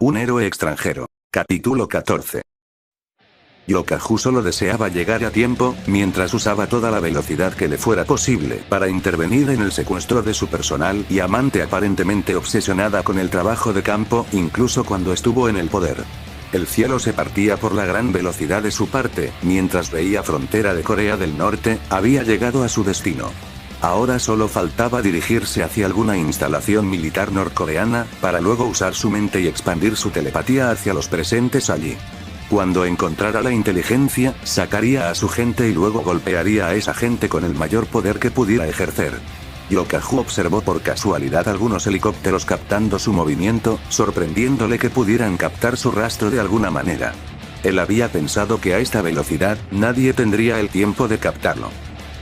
Un héroe extranjero. Capítulo 14. Yokahu solo deseaba llegar a tiempo, mientras usaba toda la velocidad que le fuera posible para intervenir en el secuestro de su personal y amante aparentemente obsesionada con el trabajo de campo, incluso cuando estuvo en el poder. El cielo se partía por la gran velocidad de su parte, mientras veía frontera de Corea del Norte, había llegado a su destino. Ahora solo faltaba dirigirse hacia alguna instalación militar norcoreana, para luego usar su mente y expandir su telepatía hacia los presentes allí. Cuando encontrara la inteligencia, sacaría a su gente y luego golpearía a esa gente con el mayor poder que pudiera ejercer. Yokahu observó por casualidad algunos helicópteros captando su movimiento, sorprendiéndole que pudieran captar su rastro de alguna manera. Él había pensado que a esta velocidad, nadie tendría el tiempo de captarlo.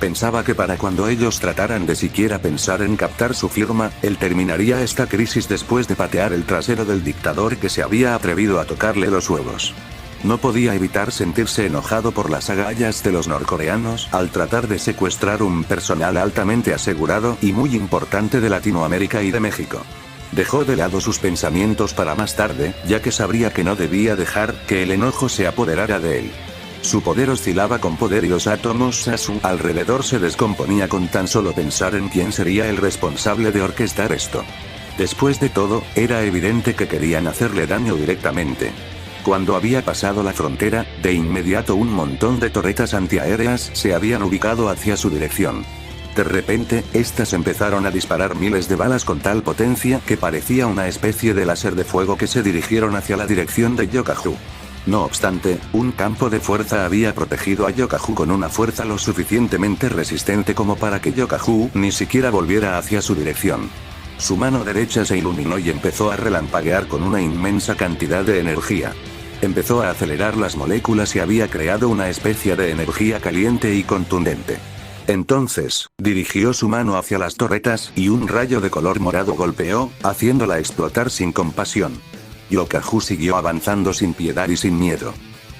Pensaba que para cuando ellos trataran de siquiera pensar en captar su firma, él terminaría esta crisis después de patear el trasero del dictador que se había atrevido a tocarle los huevos. No podía evitar sentirse enojado por las agallas de los norcoreanos al tratar de secuestrar un personal altamente asegurado y muy importante de Latinoamérica y de México. Dejó de lado sus pensamientos para más tarde, ya que sabría que no debía dejar que el enojo se apoderara de él. Su poder oscilaba con poder y los átomos a su alrededor se descomponía con tan solo pensar en quién sería el responsable de orquestar esto. Después de todo, era evidente que querían hacerle daño directamente. Cuando había pasado la frontera, de inmediato un montón de torretas antiaéreas se habían ubicado hacia su dirección. De repente, estas empezaron a disparar miles de balas con tal potencia que parecía una especie de láser de fuego que se dirigieron hacia la dirección de Yokahu. No obstante, un campo de fuerza había protegido a Yokahu con una fuerza lo suficientemente resistente como para que Yokahu ni siquiera volviera hacia su dirección. Su mano derecha se iluminó y empezó a relampaguear con una inmensa cantidad de energía. Empezó a acelerar las moléculas y había creado una especie de energía caliente y contundente. Entonces, dirigió su mano hacia las torretas y un rayo de color morado golpeó, haciéndola explotar sin compasión. Yokahu siguió avanzando sin piedad y sin miedo.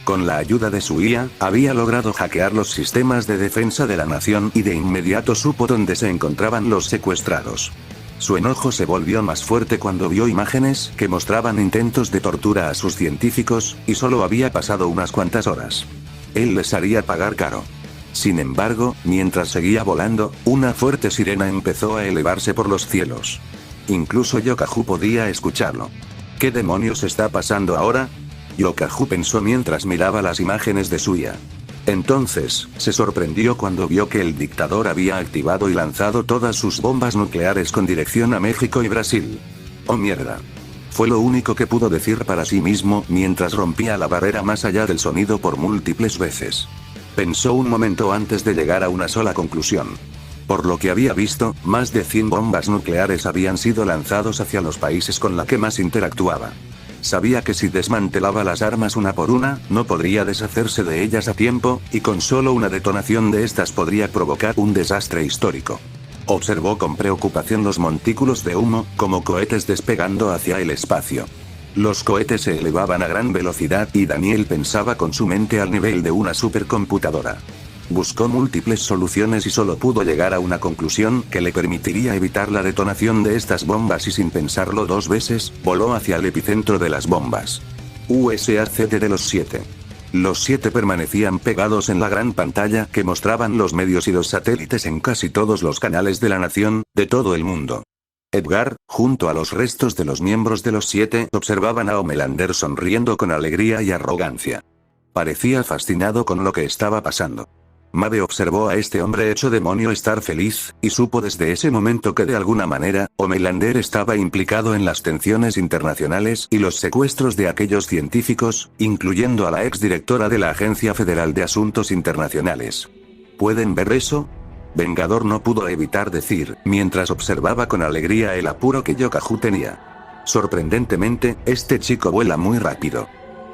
Con la ayuda de su IA, había logrado hackear los sistemas de defensa de la nación y de inmediato supo dónde se encontraban los secuestrados. Su enojo se volvió más fuerte cuando vio imágenes que mostraban intentos de tortura a sus científicos, y solo había pasado unas cuantas horas. Él les haría pagar caro. Sin embargo, mientras seguía volando, una fuerte sirena empezó a elevarse por los cielos. Incluso Yokahu podía escucharlo. ¿Qué demonios está pasando ahora? Yokahu pensó mientras miraba las imágenes de su IA. Entonces, se sorprendió cuando vio que el dictador había activado y lanzado todas sus bombas nucleares con dirección a México y Brasil. ¡Oh mierda! Fue lo único que pudo decir para sí mismo mientras rompía la barrera más allá del sonido por múltiples veces. Pensó un momento antes de llegar a una sola conclusión. Por lo que había visto, más de 100 bombas nucleares habían sido lanzados hacia los países con la que más interactuaba. Sabía que si desmantelaba las armas una por una, no podría deshacerse de ellas a tiempo, y con solo una detonación de estas podría provocar un desastre histórico. Observó con preocupación los montículos de humo, como cohetes despegando hacia el espacio. Los cohetes se elevaban a gran velocidad y Daniel pensaba con su mente al nivel de una supercomputadora. Buscó múltiples soluciones y solo pudo llegar a una conclusión que le permitiría evitar la detonación de estas bombas y sin pensarlo dos veces, voló hacia el epicentro de las bombas. USACD de los 7. Los 7 permanecían pegados en la gran pantalla que mostraban los medios y los satélites en casi todos los canales de la nación, de todo el mundo. Edgar, junto a los restos de los miembros de los 7, observaban a Homelander sonriendo con alegría y arrogancia. Parecía fascinado con lo que estaba pasando. Maeve observó a este hombre hecho demonio estar feliz, y supo desde ese momento que de alguna manera, Homelander estaba implicado en las tensiones internacionales y los secuestros de aquellos científicos, incluyendo a la exdirectora de la Agencia Federal de Asuntos Internacionales. ¿Pueden ver eso? Vengador no pudo evitar decir, mientras observaba con alegría el apuro que Yokahu tenía. Sorprendentemente, este chico vuela muy rápido.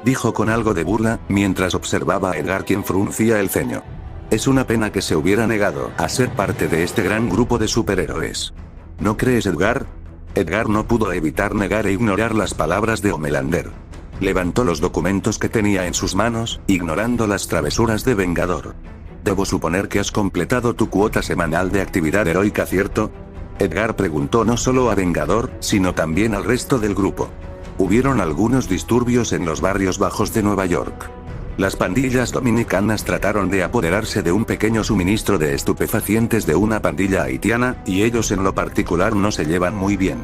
Dijo con algo de burla, mientras observaba a Edgar quien fruncía el ceño. Es una pena que se hubiera negado a ser parte de este gran grupo de superhéroes. ¿No crees, Edgar? Edgar no pudo evitar negar e ignorar las palabras de Homelander. Levantó los documentos que tenía en sus manos, ignorando las travesuras de Vengador. Debo suponer que has completado tu cuota semanal de actividad heroica, ¿cierto? Edgar preguntó no solo a Vengador, sino también al resto del grupo. Hubieron algunos disturbios en los barrios bajos de Nueva York. Las pandillas dominicanas trataron de apoderarse de un pequeño suministro de estupefacientes de una pandilla haitiana, y ellos en lo particular no se llevan muy bien.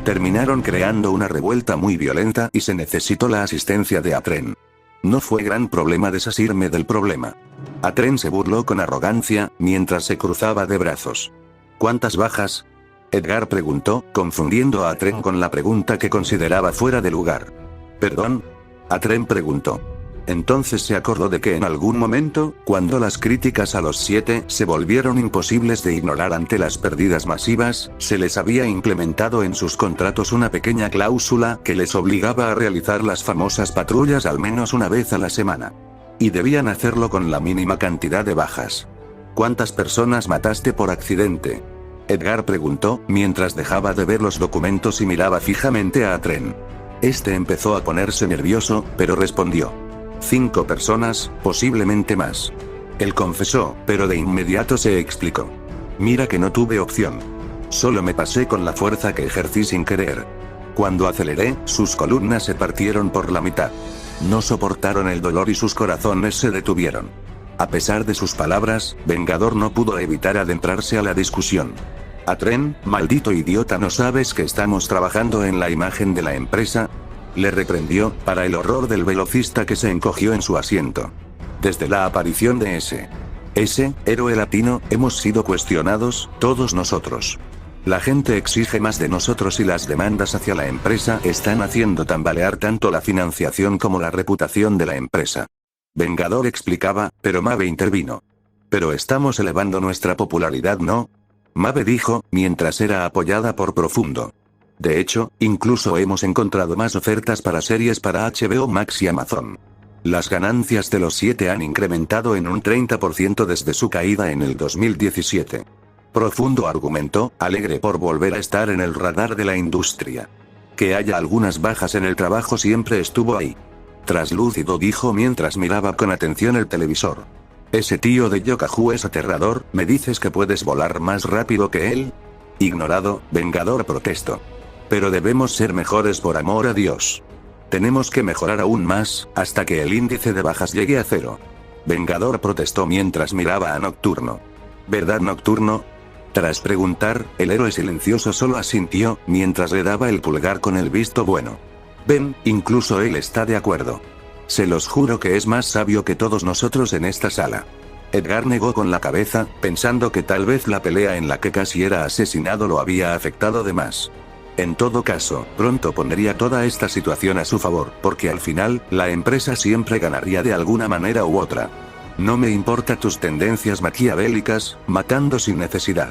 Terminaron creando una revuelta muy violenta y se necesitó la asistencia de Atren. No fue gran problema desasirme del problema. Atren se burló con arrogancia, mientras se cruzaba de brazos. ¿Cuántas bajas? Edgar preguntó, confundiendo a Atren con la pregunta que consideraba fuera de lugar. ¿Perdón? Atren preguntó. Entonces se acordó de que en algún momento, cuando las críticas a los 7 se volvieron imposibles de ignorar ante las pérdidas masivas, se les había implementado en sus contratos una pequeña cláusula que les obligaba a realizar las famosas patrullas al menos una vez a la semana. Y debían hacerlo con la mínima cantidad de bajas. ¿Cuántas personas mataste por accidente? Edgar preguntó, mientras dejaba de ver los documentos y miraba fijamente a Atren. Este empezó a ponerse nervioso, pero respondió. 5 personas, posiblemente más. Él confesó, pero de inmediato se explicó. Mira que no tuve opción. Solo me pasé con la fuerza que ejercí sin querer. Cuando aceleré, sus columnas se partieron por la mitad. No soportaron el dolor y sus corazones se detuvieron. A pesar de sus palabras, Vengador no pudo evitar adentrarse a la discusión. Atren, maldito idiota, ¿no sabes que estamos trabajando en la imagen de la empresa? Le reprendió, para el horror del velocista que se encogió en su asiento. Desde la aparición de ese héroe latino, hemos sido cuestionados, todos nosotros. La gente exige más de nosotros y las demandas hacia la empresa están haciendo tambalear tanto la financiación como la reputación de la empresa. Vengador explicaba, pero Maeve intervino. Pero estamos elevando nuestra popularidad, ¿no? Maeve dijo, mientras era apoyada por Profundo. De hecho, incluso hemos encontrado más ofertas para series para HBO Max y Amazon. Las ganancias de los 7 han incrementado en un 30% desde su caída en el 2017. Profundo argumentó, alegre por volver a estar en el radar de la industria. Que haya algunas bajas en el trabajo siempre estuvo ahí. Traslúcido dijo mientras miraba con atención el televisor. Ese tío de Yokahu es aterrador, ¿me dices que puedes volar más rápido que él? Ignorado, Vengador protestó. Pero debemos ser mejores por amor a Dios. Tenemos que mejorar aún más, hasta que el índice de bajas llegue a 0. Vengador protestó mientras miraba a Nocturno. ¿Verdad, Nocturno? Tras preguntar, el héroe silencioso solo asintió, mientras le daba el pulgar con el visto bueno. Ven, incluso él está de acuerdo. Se los juro que es más sabio que todos nosotros en esta sala. Edgar negó con la cabeza, pensando que tal vez la pelea en la que casi era asesinado lo había afectado de más. En todo caso, pronto pondría toda esta situación a su favor, porque al final, la empresa siempre ganaría de alguna manera u otra. No me importa tus tendencias maquiavélicas, matando sin necesidad.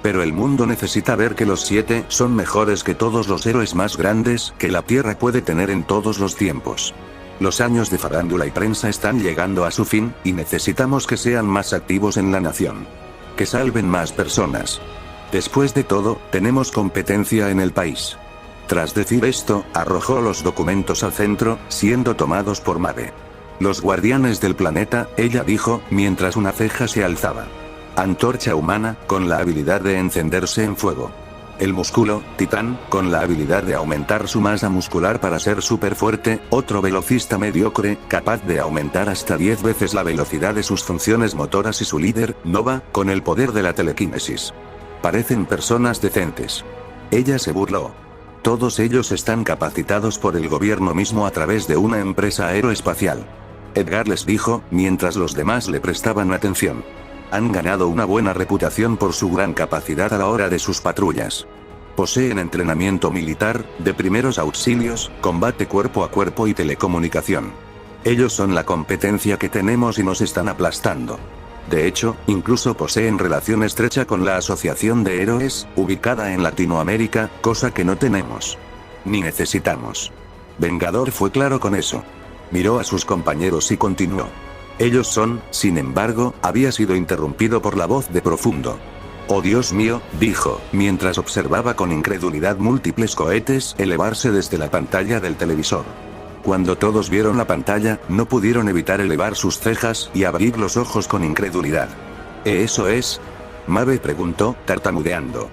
Pero el mundo necesita ver que los 7 son mejores que todos los héroes más grandes que la Tierra puede tener en todos los tiempos. Los años de farándula y prensa están llegando a su fin, y necesitamos que sean más activos en la nación. Que salven más personas. Después de todo, tenemos competencia en el país. Tras decir esto, arrojó los documentos al centro, siendo tomados por Maeve. Los guardianes del planeta, ella dijo, mientras una ceja se alzaba. Antorcha humana, con la habilidad de encenderse en fuego. El músculo, Titán, con la habilidad de aumentar su masa muscular para ser súper fuerte, otro velocista mediocre, capaz de aumentar hasta 10 veces la velocidad de sus funciones motoras y su líder, Nova, con el poder de la telequinesis. Parecen personas decentes. Ella se burló. Todos ellos están capacitados por el gobierno mismo a través de una empresa aeroespacial. Edgar les dijo, mientras los demás le prestaban atención. Han ganado una buena reputación por su gran capacidad a la hora de sus patrullas. Poseen entrenamiento militar, de primeros auxilios, combate cuerpo a cuerpo y telecomunicación. Ellos son la competencia que tenemos y nos están aplastando. De hecho, incluso poseen relación estrecha con la Asociación de Héroes, ubicada en Latinoamérica, cosa que no tenemos. Ni necesitamos. Vengador fue claro con eso. Miró a sus compañeros y continuó. Ellos son, sin embargo, había sido interrumpido por la voz de Profundo. Oh Dios mío, dijo, mientras observaba con incredulidad múltiples cohetes elevarse desde la pantalla del televisor. Cuando todos vieron la pantalla, no pudieron evitar elevar sus cejas y abrir los ojos con incredulidad. ¿Eso es? Maeve preguntó, tartamudeando.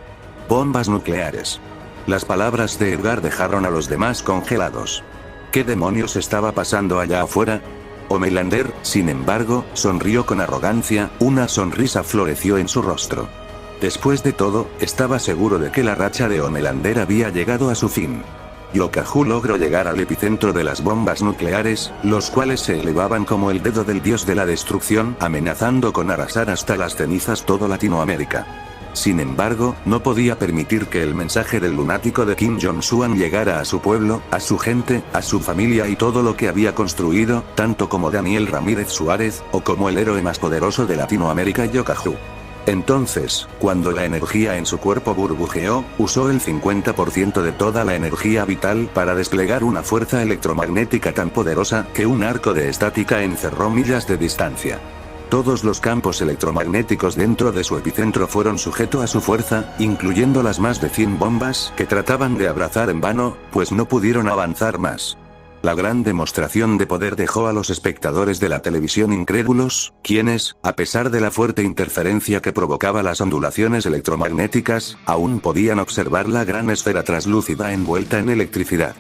Bombas nucleares. Las palabras de Edgar dejaron a los demás congelados. ¿Qué demonios estaba pasando allá afuera? Homelander, sin embargo, sonrió con arrogancia, una sonrisa floreció en su rostro. Después de todo, estaba seguro de que la racha de Homelander había llegado a su fin. Yokahu logró llegar al epicentro de las bombas nucleares, los cuales se elevaban como el dedo del dios de la destrucción, amenazando con arrasar hasta las cenizas todo Latinoamérica. Sin embargo, no podía permitir que el mensaje del lunático de Kim Jong-un llegara a su pueblo, a su gente, a su familia y todo lo que había construido, tanto como Daniel Ramírez Suárez, o como el héroe más poderoso de Latinoamérica Yokahu. Entonces, cuando la energía en su cuerpo burbujeó, usó el 50% de toda la energía vital para desplegar una fuerza electromagnética tan poderosa que un arco de estática encerró millas de distancia. Todos los campos electromagnéticos dentro de su epicentro fueron sujetos a su fuerza, incluyendo las más de 100 bombas que trataban de abrazar en vano, pues no pudieron avanzar más. La gran demostración de poder dejó a los espectadores de la televisión incrédulos, quienes, a pesar de la fuerte interferencia que provocaba las ondulaciones electromagnéticas, aún podían observar la gran esfera traslúcida envuelta en electricidad.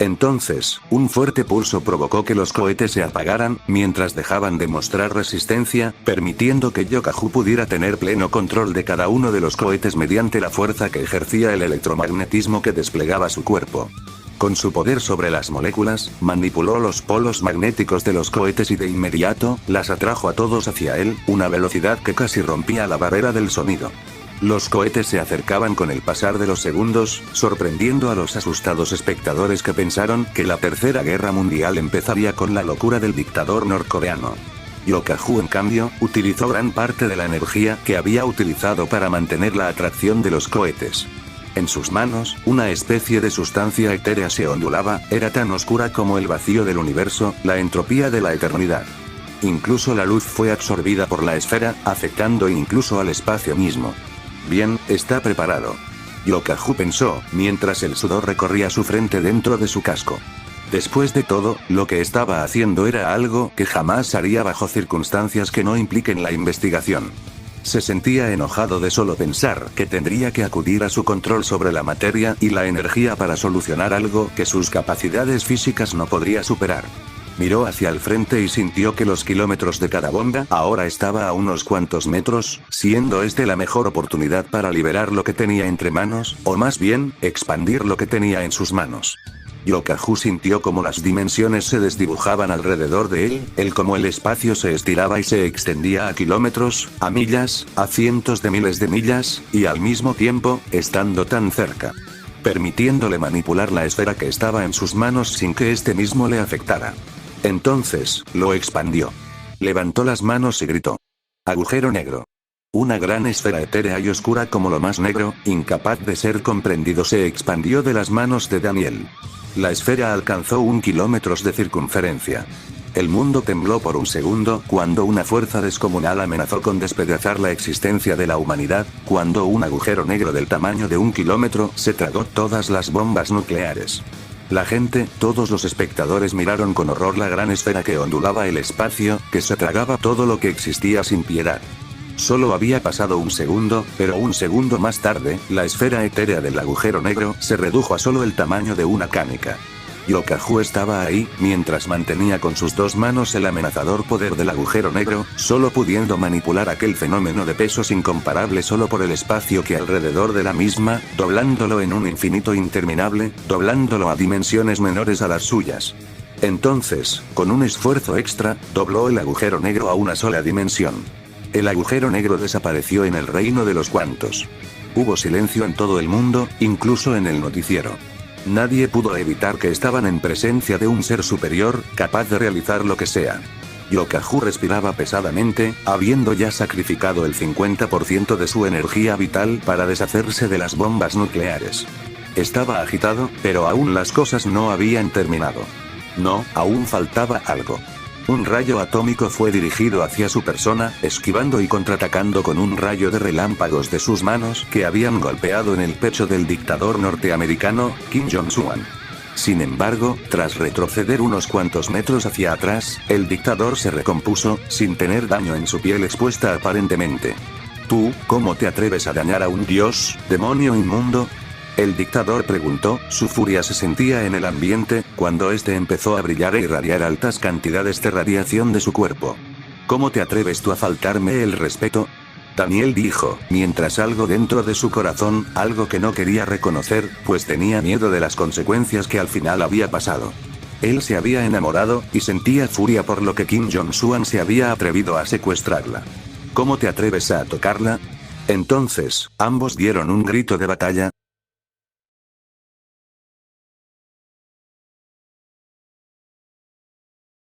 Entonces, un fuerte pulso provocó que los cohetes se apagaran, mientras dejaban de mostrar resistencia, permitiendo que Yokahu pudiera tener pleno control de cada uno de los cohetes mediante la fuerza que ejercía el electromagnetismo que desplegaba su cuerpo. Con su poder sobre las moléculas, manipuló los polos magnéticos de los cohetes y de inmediato, las atrajo a todos hacia él, una velocidad que casi rompía la barrera del sonido. Los cohetes se acercaban con el pasar de los segundos, sorprendiendo a los asustados espectadores que pensaron que la Tercera Guerra Mundial empezaría con la locura del dictador norcoreano. Yokahu en cambio, utilizó gran parte de la energía que había utilizado para mantener la atracción de los cohetes. En sus manos, una especie de sustancia etérea se ondulaba, era tan oscura como el vacío del universo, la entropía de la eternidad. Incluso la luz fue absorbida por la esfera, afectando incluso al espacio mismo. Bien, está preparado. Yokahu pensó, mientras el sudor recorría su frente dentro de su casco. Después de todo, lo que estaba haciendo era algo que jamás haría bajo circunstancias que no impliquen la investigación. Se sentía enojado de solo pensar que tendría que acudir a su control sobre la materia y la energía para solucionar algo que sus capacidades físicas no podría superar. Miró hacia el frente y sintió que los kilómetros de cada bomba ahora estaba a unos cuantos metros, siendo este la mejor oportunidad para liberar lo que tenía entre manos, o más bien, expandir lo que tenía en sus manos. Yokahu sintió como las dimensiones se desdibujaban alrededor de él como el espacio se estiraba y se extendía a kilómetros, a millas, a cientos de miles de millas, y al mismo tiempo, estando tan cerca, permitiéndole manipular la esfera que estaba en sus manos sin que este mismo le afectara. Entonces, lo expandió. Levantó las manos y gritó. Agujero negro. Una gran esfera etérea y oscura como lo más negro, incapaz de ser comprendido, se expandió de las manos de Daniel. La esfera alcanzó 1 kilómetro de circunferencia. El mundo tembló por un segundo cuando una fuerza descomunal amenazó con despedazar la existencia de la humanidad, cuando un agujero negro del tamaño de 1 kilómetro se tragó todas las bombas nucleares. La gente, todos los espectadores miraron con horror la gran esfera que ondulaba el espacio, que se tragaba todo lo que existía sin piedad. Solo había pasado un segundo, pero un segundo más tarde, la esfera etérea del agujero negro se redujo a solo el tamaño de una canica. Yokahu estaba ahí, mientras mantenía con sus dos manos el amenazador poder del agujero negro, solo pudiendo manipular aquel fenómeno de pesos incomparable solo por el espacio que alrededor de la misma, doblándolo en un infinito interminable, doblándolo a dimensiones menores a las suyas. Entonces, con un esfuerzo extra, dobló el agujero negro a una sola dimensión. El agujero negro desapareció en el reino de los cuantos. Hubo silencio en todo el mundo, incluso en el noticiero. Nadie pudo evitar que estaban en presencia de un ser superior, capaz de realizar lo que sea. Yokahu respiraba pesadamente, habiendo ya sacrificado el 50% de su energía vital para deshacerse de las bombas nucleares. Estaba agitado, pero aún las cosas no habían terminado. No, aún faltaba algo. Un rayo atómico fue dirigido hacia su persona, esquivando y contraatacando con un rayo de relámpagos de sus manos que habían golpeado en el pecho del dictador norteamericano, Kim Jong-un. Sin embargo, tras retroceder unos cuantos metros hacia atrás, el dictador se recompuso, sin tener daño en su piel expuesta aparentemente. ¿Tú, cómo te atreves a dañar a un dios, demonio inmundo? El dictador preguntó, su furia se sentía en el ambiente, cuando este empezó a brillar e irradiar altas cantidades de radiación de su cuerpo. ¿Cómo te atreves tú a faltarme el respeto? Daniel dijo, mientras algo dentro de su corazón, algo que no quería reconocer, pues tenía miedo de las consecuencias que al final había pasado. Él se había enamorado, y sentía furia por lo que Kim Jong-suan se había atrevido a secuestrarla. ¿Cómo te atreves a tocarla? Entonces, ambos dieron un grito de batalla,